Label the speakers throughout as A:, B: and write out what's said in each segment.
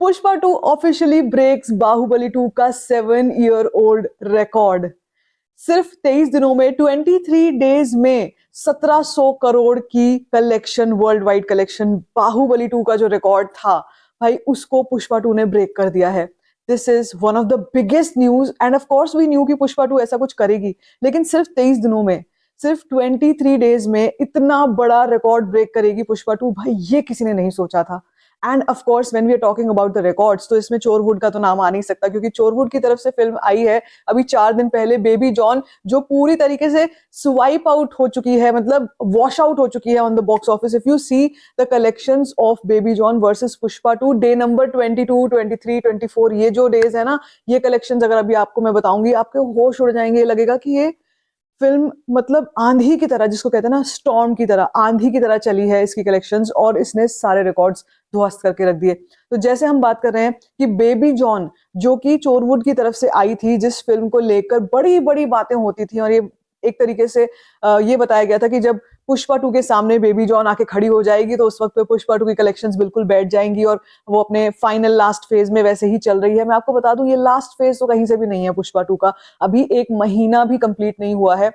A: Pushpa 2 officially breaks Baahubali 2 का 7 year old record. सिर्फ 23 दिनों में 23 डेज में 1700 करोड़ की collection, worldwide collection, Baahubali 2 का जो रिकॉर्ड था भाई उसको पुष्पा 2 ने ब्रेक कर दिया है। This is one of the biggest news and of course we knew कि पुष्पा 2 ऐसा कुछ करेगी, लेकिन सिर्फ 23 दिनों में, सिर्फ 23 डेज में इतना बड़ा रिकॉर्ड ब्रेक करेगी पुष्पा 2, भाई ये किसी ने नहीं सोचा था। And of course when we are talking about the records, तो इसमें चोरवुड का तो नाम आ नहीं सकता, क्योंकि चोरवुड की तरफ से फिल्म आई है अभी 4 दिन पहले, बेबी जॉन, जो पूरी तरीके से स्वाइप आउट हो चुकी है, मतलब वॉश आउट हो चुकी है on the box office. If you see the collections of baby John versus Pushpa 2, day number 22, 23, 24, ये जो डेज है ना, ये कलेक्शंस अगर अभी आपको मैं बताऊंगी, आपके होश उड़ जाएंगे। लगेगा कि ये फिल्म मतलब आंधी की तरह, जिसको कहते हैं ना स्टॉर्म की तरह, आंधी की तरह चली है इसकी कलेक्शंस, और इसने सारे रिकॉर्ड्स ध्वस्त करके रख दिए। तो जैसे हम बात कर रहे हैं कि बेबी जॉन, जो कि चोरवुड की तरफ से आई थी, जिस फिल्म को लेकर बड़ी बड़ी बातें होती थी, और ये एक तरीके से ये बताया गया था कि जब पुष्पा 2 के सामने बेबी जॉन आके खड़ी हो जाएगी तो उस वक्त पे पुष्पा 2 की कलेक्शंस बिल्कुल बैठ जाएंगी, और वो अपने फाइनल लास्ट फेज में वैसे ही चल रही है। मैं आपको बता दूं, ये लास्ट फेज तो कहीं से भी नहीं है पुष्पा 2 का, अभी 1 महीना भी कंप्लीट नहीं हुआ है।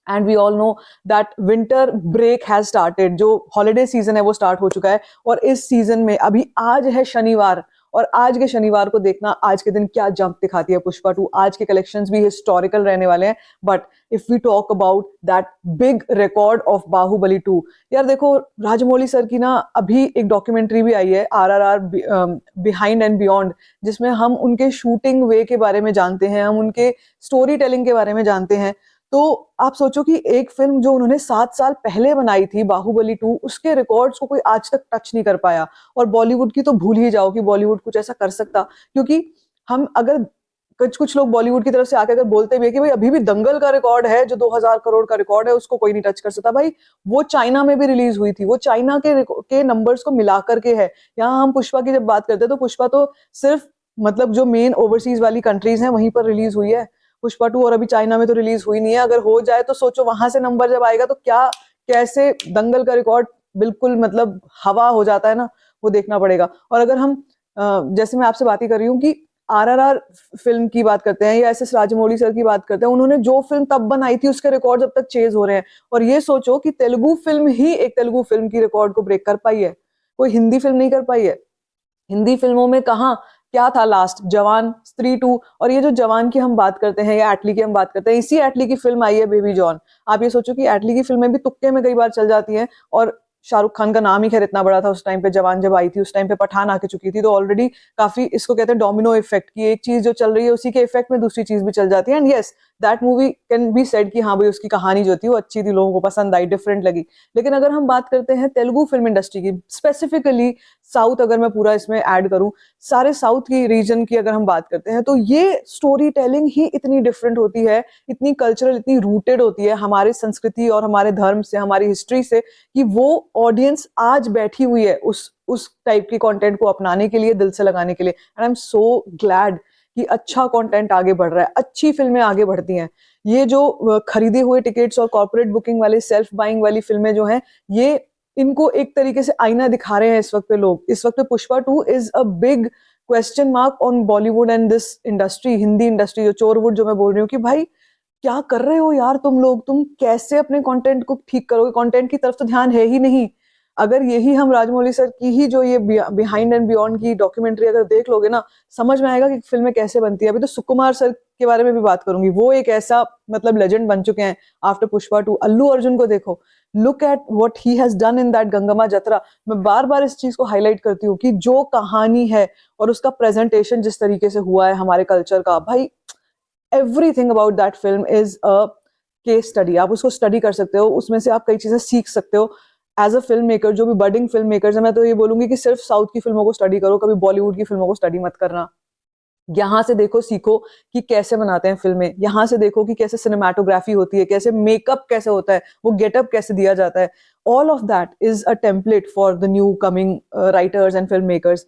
A: And we all know that winter break has started, जो हॉलीडे सीजन है वो स्टार्ट हो चुका है, और इस सीजन में अभी आज है शनिवार, और आज के शनिवार को देखना आज के दिन क्या जंप दिखाती है पुष्पा 2। आज के कलेक्शंस भी हिस्टोरिकल रहने वाले हैं। But if we talk about that big record of Baahubali 2, यार देखो, राजमौली सर की ना अभी एक डॉक्यूमेंट्री भी आई है, RRR बिहाइंड एंड बियॉन्ड, जिसमें हम उनके शूटिंग वे के बारे में जानते हैं, हम उनके स्टोरी टेलिंग के बारे में जानते हैं। तो आप सोचो कि एक फिल्म जो उन्होंने 7 साल पहले बनाई थी, बाहुबली 2, उसके रिकॉर्ड्स को कोई आज तक टच नहीं कर पाया। और बॉलीवुड की तो भूल ही जाओ कि बॉलीवुड कुछ ऐसा कर सकता, क्योंकि हम अगर कुछ कुछ लोग बॉलीवुड की तरफ से आकर अगर बोलते भी है कि भाई अभी भी दंगल का रिकॉर्ड है, जो 2000 करोड़ का रिकॉर्ड है, उसको कोई नहीं टच कर सकता। भाई वो चाइना में भी रिलीज हुई थी, वो चाइना के नंबर्स को मिला करके है। यहाँ हम पुष्पा की जब बात करते हैं तो पुष्पा तो सिर्फ मतलब जो मेन ओवरसीज वाली कंट्रीज हैं वहीं पर रिलीज हुई है पुष्पा 2, और अभी चाइना में तो रिलीज हुई नहीं है। अगर हो जाए तो सोचो वहां से नंबर जब आएगा तो क्या, कैसे दंगल का रिकॉर्ड बिल्कुल मतलब हवा हो जाता है ना, वो देखना पड़ेगा। और अगर हम जैसे मैं आपसे बात ही कर रही हूँ कि RRR फिल्म की बात करते हैं या SS राजमौली सर की बात करते हैं, उन्होंने जो फिल्म तब बनाई थी उसके रिकॉर्ड अब तक चेज हो रहे हैं। और ये सोचो कि तेलुगु फिल्म ही एक तेलुगु फिल्म की रिकॉर्ड को ब्रेक कर पाई है, कोई हिंदी फिल्म नहीं कर पाई है। हिंदी फिल्मों में कहाँ क्या था लास्ट, जवान, स्त्री 2, और ये जो जवान की हम बात करते हैं या एटली की हम बात करते हैं, इसी एटली की फिल्म आई है बेबी जॉन। आप ये सोचो कि एटली की फिल्में भी तुक्के में कई बार चल जाती हैं, और शाहरुख खान का नाम ही खैर इतना बड़ा था उस टाइम पे, जवान जब आई थी उस टाइम पे पठान आके चुकी थी, तो ऑलरेडी काफी, इसको कहते हैं डोमिनो इफेक्ट, की एक चीज जो चल रही है उसी के इफेक्ट में दूसरी चीज भी चल जाती है। And yes, that movie can be said कि हाँ भाई उसकी कहानी जो थी वो अच्छी थी, लोगों को पसंद आई, डिफरेंट लगी। लेकिन अगर हम बात करते हैं तेलुगु फिल्म इंडस्ट्री की, स्पेसिफिकली साउथ, अगर मैं पूरा इसमें ऐड करूं, सारे साउथ की रीजन की अगर हम बात करते हैं, तो ये स्टोरी टेलिंग ही इतनी डिफरेंट होती है, इतनी कल्चरल, इतनी रूटेड होती है हमारे संस्कृति और हमारे धर्म से, हमारी हिस्ट्री से, कि वो ऑडियंस आज बैठी हुई है उस टाइप की कंटेंट को अपनाने के लिए, दिल से लगाने के लिए। And I am so glad कि अच्छा कंटेंट आगे बढ़ रहा है, अच्छी फिल्में आगे बढ़ती हैं। ये जो खरीदे हुए टिकट्स और कॉर्पोरेट बुकिंग वाले, सेल्फ बाइंग वाली फिल्में जो हैं, ये इनको एक तरीके से आईना दिखा रहे हैं इस वक्त पे लोग। इस वक्त पे Pushpa 2 is a big question mark on Bollywood and this industry, Hindi industry, जो चोरवुड जो मैं बोल रही हूँ, कि भाई क्या कर रहे हो यार तुम लोग, तुम कैसे अपने कंटेंट को ठीक करोगे? कंटेंट की तरफ तो ध्यान है ही नहीं। अगर यही हम राजमौली सर की ही जो ये बिहाइंड एंड बियॉन्ड की डॉक्यूमेंट्री अगर देख लोगे ना, समझ में आएगा कि फिल्में कैसे बनती है। अभी तो सुकुमार सर के बारे में भी बात करूंगी, वो एक ऐसा मतलब लेजेंड बन चुके हैं आफ्टर पुष्पा 2। अल्लू अर्जुन को देखो, look at what he has done in that Gangamma Jatara. मैं बार बार इस चीज को हाईलाइट करती हूँ कि जो कहानी है और उसका प्रेजेंटेशन जिस तरीके से हुआ है हमारे कल्चर का, भाई everything about that film is a case study. आप उसको स्टडी कर सकते हो, उसमें से आप कई चीजें सीख सकते हो। एज अ फिल्म मेकर, जो भी बडिंग फिल्म मेकर्स है, मैं तो ये बोलूंगी कि सिर्फ साउथ की फिल्मों को स्टडी करो, कभी बॉलीवुड की फिल्मों को स्टडी मत करना। यहाँ से देखो, सीखो कि कैसे बनाते हैं फिल्में, यहाँ से देखो कि कैसे सिनेमाटोग्राफी होती है, कैसे मेकअप कैसे होता है, वो गेटअप कैसे दिया जाता है। All of that is a template for the new coming writers and filmmakers.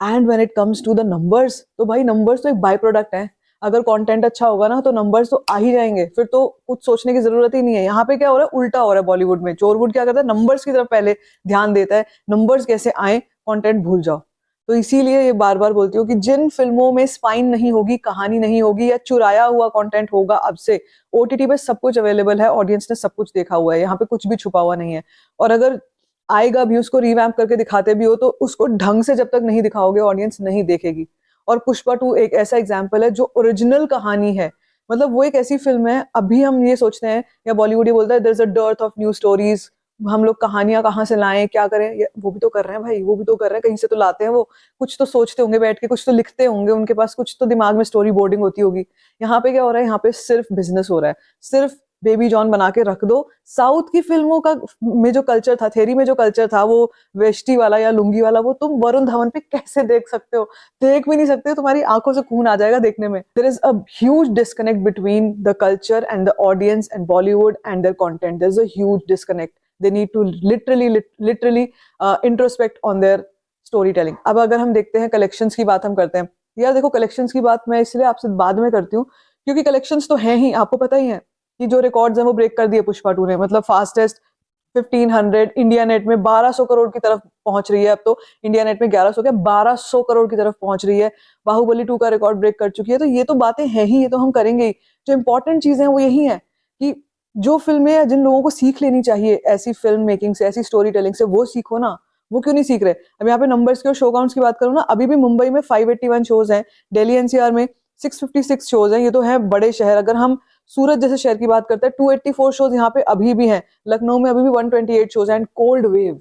A: And when it comes to the numbers, तो भाई नंबर्स तो एक बाय प्रोडक्ट है। अगर कंटेंट अच्छा होगा ना तो नंबर्स तो आ ही जाएंगे, फिर तो कुछ सोचने की जरूरत ही नहीं है। यहाँ पे क्या हो रहा है, उल्टा हो रहा है बॉलीवुड में। चोरवुड क्या करता है, नंबर्स की तरफ पहले ध्यान देता है, नंबर्स कैसे आए, कंटेंट भूल जाओ। तो इसीलिए ये बार बार बोलती हूँ कि जिन फिल्मों में स्पाइन नहीं होगी, कहानी नहीं होगी या चुराया हुआ कंटेंट होगा, अब से ओटीटी पे सब कुछ अवेलेबल है, ऑडियंस ने सब कुछ देखा हुआ है, यहाँ पे कुछ भी छुपा हुआ नहीं है। और अगर आएगा भी, उसको रिवैम्प करके दिखाते भी हो, तो उसको ढंग से जब तक नहीं दिखाओगे ऑडियंस नहीं देखेगी। और पुष्पा 2 एक ऐसा एग्जाम्पल है जो ओरिजिनल कहानी है। मतलब वो एक ऐसी फिल्म है, अभी हम ये सोचते हैं या बॉलीवुड ये बोलता है there is a dearth of new stories, हम लोग कहानियां कहाँ से लाएं, क्या करें, वो भी तो कर रहे हैं भाई, वो भी तो कर रहे हैं, कहीं से तो लाते हैं वो, कुछ तो सोचते होंगे बैठ के, कुछ तो लिखते होंगे, उनके पास कुछ तो दिमाग में स्टोरी बोर्डिंग होती होगी। यहाँ पे क्या हो रहा है, यहाँ पे सिर्फ बिजनेस हो रहा है, सिर्फ बेबी जॉन बना के रख दो। साउथ की फिल्मों का में जो कल्चर था, थेरी में जो कल्चर था, वो वेष्टी वाला या लुंगी वाला, वो तुम वरुण धवन पे कैसे देख सकते हो? देख भी नहीं सकते हो, तुम्हारी आंखों से खून आ जाएगा देखने में। There is a huge disconnect between the culture and the audience and Bollywood and their content. There is a huge disconnect. They need to literally introspect on their storytelling. अब अगर हम देखते हैं कलेक्शंस की बात हम करते हैं, यार देखो कलेक्शंस की बात मैं इसलिए आपसे बाद में करती हूँ क्योंकि कलेक्शंस तो हैं ही, आपको पता ही है कि जो रिकॉर्ड्स हैं वो ब्रेक कर दिए पुष्पा 2 ने। मतलब फास्टेस्ट 1500 इंडिया नेट में 1200 करोड़ की तरफ पहुंच रही है, अब तो इंडिया नेट में 1100 क्या 1200 करोड़ की तरफ पहुंच रही है। बाहुबली 2 का रिकॉर्ड ब्रेक कर चुकी है। तो ये तो बातें हैं ही, ये तो हम करेंगे ही। जो इंपॉर्टेंट चीजें हैं वो यही है कि जो फिल्में जिन लोगों को सीख लेनी चाहिए ऐसी फिल्म मेकिंग से, ऐसी स्टोरी टेलिंग से, वो सीखो ना। वो क्यों नहीं सीख रहे? अब यहाँ पे नंबर्स की और शो काउंट्स की बात करूँ ना, अभी भी मुंबई में 581 शोज हैं, दिल्ली एनसीआर में 656 शोज हैं, ये तो है बड़े शहर। अगर हम सूरत जैसे शहर की बात करते हैं, 284 शोज यहाँ पे अभी भी हैं। लखनऊ में अभी भी 128 shows and cold wave,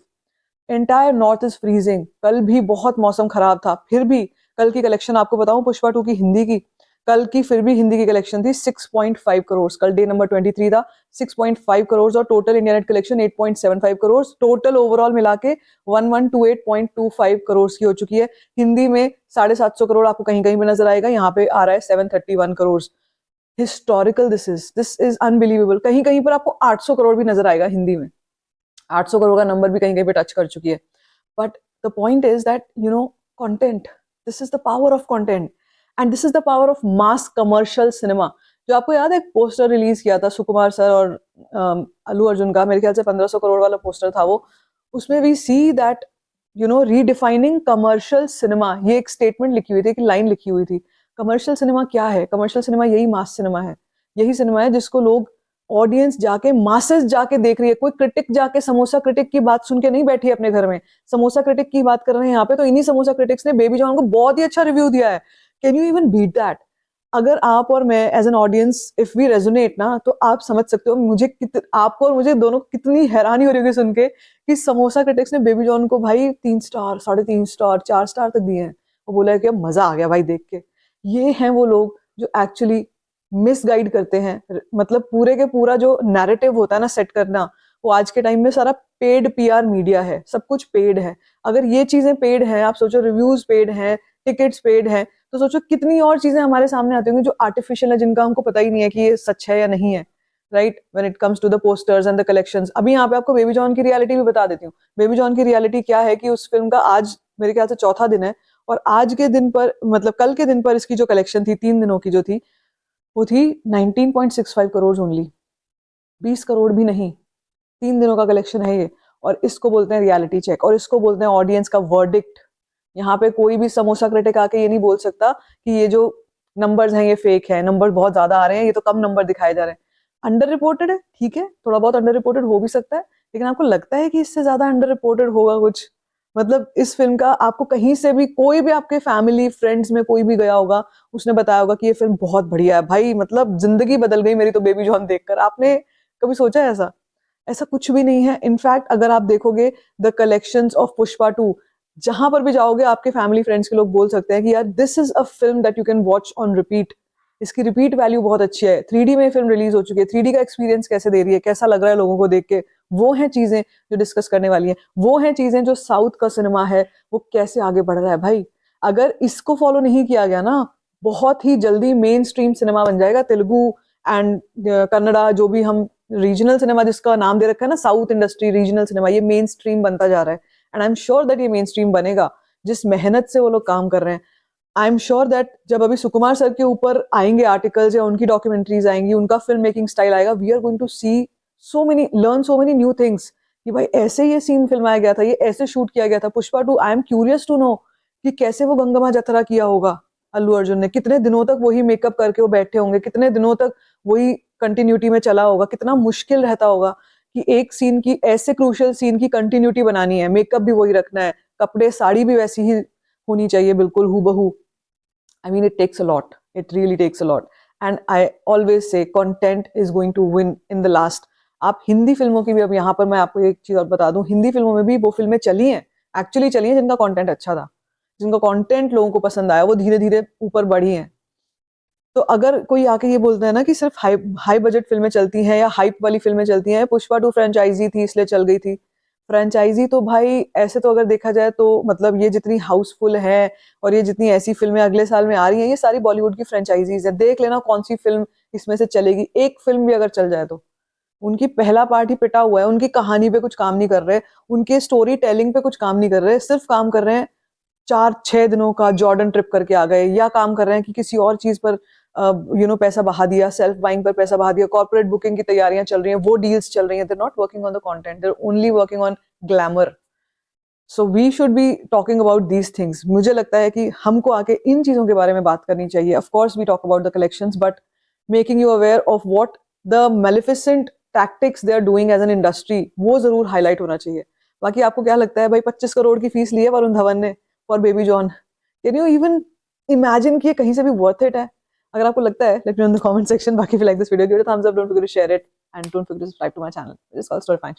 A: entire north is freezing. कल भी बहुत मौसम खराब था, फिर भी कल की कलेक्शन आपको बताऊं पुष्पा 2 की हिंदी की, कल की फिर भी हिंदी की कलेक्शन थी 6.5 करोड़। कल डे नंबर 23 था, 6.5 करोड़ और total India net collection 8.75 crore. Total overall मिला के 1128.25 करोड़ की हो चुकी है। हिंदी में 750 करोड़ आपको कहीं कहीं पे नजर आएगा, यहाँ पे आ रहा है 731 crore. Historical this is unbelievable. कहीं कहीं पर आपको 800 करोड़ भी नजर आएगा हिंदी में, 800 करोड़ का नंबर भी कहीं कहीं पे टच कर चुकी है। But the point is that you no content, this is the power of content and this is the power of mass commercial cinema. जो आपको याद है, एक पोस्टर रिलीज किया था सुकुमार सर और अल्लू अर्जुन का, मेरे ख्याल से 1500 करोड़ वाला पोस्टर था वो। उसमें we see that you know redefining commercial cinema, ये एक स्टेटमेंट लिखी हुई थी, एक लाइन लिखी हुई थी। कमर्शियल सिनेमा क्या है? कमर्शियल सिनेमा यही मास सिनेमा है, यही सिनेमा है जिसको लोग ऑडियंस जाके मासेस जाके देख रही है। कोई क्रिटिक जाके समोसा क्रिटिक की बात सुन के नहीं बैठी है अपने घर में, समोसा क्रिटिक की बात कर रहे हैं यहाँ पे, तो इन्हीं समोसा क्रिटिक्स ने बेबी जॉन को बहुत ही अच्छा रिव्यू दिया है। Can you even beat that? अगर आप और मैं as an audience if we resonate ना, तो आप समझ सकते हो मुझे आपको और मुझे दोनों कितनी हैरानी हो रही होगी सुन के कि समोसा क्रिटिक्स ने बेबी जॉन को भाई 3 स्टार, 3.5 स्टार, 4 स्टार तक दिए हैं। वो बोला है कि अब मजा आ गया भाई देख के। ये हैं वो लोग जो एक्चुअली मिसगाइड करते हैं। मतलब पूरे के पूरा जो नैरेटिव होता है ना सेट करना, वो आज के टाइम में सारा पेड पीआर मीडिया है, सब कुछ पेड है। अगर ये चीजें पेड है, आप सोचो रिव्यूज पेड है, टिकट्स पेड है, तो सोचो कितनी और चीजें हमारे सामने आती होंगी जो आर्टिफिशियल है, जिनका हमको पता ही नहीं है कि ये सच है या नहीं है। Right, when it comes to the posters and the collections. अभी यहाँ पे आपको बेबी जॉन की रियलिटी भी बता देती हूँ। बेबी जॉन की रियलिटी क्या है कि उस फिल्म का आज मेरे ख्याल से चौथा दिन है, और आज के दिन पर, मतलब कल के दिन पर, इसकी जो कलेक्शन थी 3 दिनों की जो थी, वो थी 19.65 करोड़ ओनली। 20 करोड़ भी नहीं, 3 दिनों का कलेक्शन है ये। और इसको बोलते हैं रियलिटी चेक, और इसको बोलते हैं ऑडियंस का वर्डिक्ट। यहाँ पे कोई भी समोसा क्रिटिक आके ये नहीं बोल सकता कि ये जो नंबर्स हैं ये फेक है, नंबर बहुत ज्यादा आ रहे हैं, ये तो कम नंबर दिखाए जा रहे हैं। अंडर रिपोर्टेड है, ठीक है, थोड़ा बहुत अंडर रिपोर्टेड हो भी सकता है, लेकिन आपको लगता है कि इससे ज्यादा अंडर रिपोर्टेड होगा कुछ? मतलब इस फिल्म का आपको कहीं से भी, कोई भी आपके फैमिली फ्रेंड्स में कोई भी गया होगा, उसने बताया होगा कि ये फिल्म बहुत बढ़िया है भाई, मतलब जिंदगी बदल गई मेरी तो बेबी जॉन देखकर। आपने कभी सोचा है ऐसा? ऐसा कुछ भी नहीं है। इनफैक्ट अगर आप देखोगे द कलेक्शंस ऑफ पुष्पा 2, जहां पर भी जाओगे आपके फैमिली फ्रेंड्स के लोग बोल सकते हैं कि यार this is a film that you can watch on repeat. इसकी रिपीट वैल्यू बहुत अच्छी है। 3D में फिल्म रिलीज हो चुकी है, 3D का एक्सपीरियंस कैसे दे रही है, कैसा लग रहा है लोगों को देख के, वो हैं चीजें जो डिस्कस करने वाली हैं। वो हैं चीजें जो साउथ का सिनेमा है वो कैसे आगे बढ़ रहा है भाई। अगर इसको फॉलो नहीं किया गया ना, बहुत ही जल्दी मेन स्ट्रीम सिनेमा बन जाएगा। तेलुगु एंड कन्नड़ा, जो भी हम रीजनल सिनेमा जिसका नाम दे रखा है ना साउथ इंडस्ट्री रीजनल सिनेमा, ये मेन स्ट्रीम बनता जा रहा है। And I am sure that ये मेन स्ट्रीम बनेगा, जिस मेहनत से वो लोग काम कर रहे हैं। आई एम श्योर दैट जब अभी सुकुमार सर के ऊपर आएंगे आर्टिकल्स या उनकी डॉक्यूमेंट्रीज आएंगी, उनका फिल्म मेकिंग स्टाइल आएगा, we are going to see so many, learn so many new things कि भाई ऐसे ये सीन फिल्माया गया था, ये ऐसे शूट किया गया था। Pushpa 2, I am curious to know कि कैसे वो गंगमा जतरा किया होगा अल्लू अर्जुन ने, कितने दिनों तक वही मेकअप करके वो बैठे होंगे, कितने दिनों तक वही कंटिन्यूटी में चला होगा, कितना मुश्किल रहता होगा कि एक सीन की, ऐसे क्रूशियल सीन की कंटिन्यूटी बनानी है, मेकअप भी वही रखना है, कपड़े साड़ी भी वैसी ही होनी चाहिए बिल्कुल हूबहू. I mean, it takes a lot. It really takes a lot. And I always say content is going to win in the last. आप हिंदी फिल्मों की भी, अब यहाँ पर मैं आपको एक चीज और बता दूं, हिंदी फिल्मों में भी वो फिल्में चली हैं, एक्चुअली चली हैं जिनका कंटेंट अच्छा था, जिनका कंटेंट लोगों को पसंद आया, वो धीरे धीरे ऊपर बढ़ी हैं. तो अगर कोई आके ये बोलता है ना कि सिर्फ हाई बजट फिल्में चलती हैं या हाइप वाली फिल्में चलती हैं, पुष्पा 2 फ्रेंचाइजी थी इसलिए चल गई थी. फ्रेंचाइजी तो भाई ऐसे तो अगर देखा जाए तो मतलब ये जितनी हाउसफुल है और ये जितनी ऐसी फिल्में अगले साल में आ रही हैं, ये सारी बॉलीवुड की फ्रेंचाइजीज है. देख लेना कौन सी फिल्म इसमें से चलेगी. एक फिल्म भी अगर चल जाए तो उनकी पहला पार्ट ही पिटा हुआ है, उनकी कहानी पे कुछ काम नहीं कर रहे, उनके स्टोरी टेलिंग पे कुछ काम नहीं कर रहे, सिर्फ काम कर रहे हैं 4-6 दिनों का जॉर्डन ट्रिप करके आ गए, या काम कर रहे हैं कि किसी और चीज पर पैसा बहा दिया, सेल्फ बाइंग पर पैसा बहा दिया, कॉर्पोरेट बुकिंग की तैयारियां चल रही हैं, वो डील्स चल रही हैं. They're not working on the content, they're only working on glamour. So we should be talking about these things. मुझे लगता है कि हमको आके इन चीजों के बारे में बात करनी चाहिए. Of course we talk about the collections, but making you aware of what the maleficent tactics they are doing as an industry, वो जरूर हाईलाइट होना चाहिए. बाकी आपको क्या लगता है भाई, 25 करोड़ की फीस ली है वरुण धवन ने for baby John, can you even imagine कि ये कहीं से भी वर्थ इट है? अगर आपको लगता है, let me know in the comment section. बाकी if you like this video, give it a thumbs up, don't forget to share it, and don't forget to subscribe to my channel. It is called Story Fine.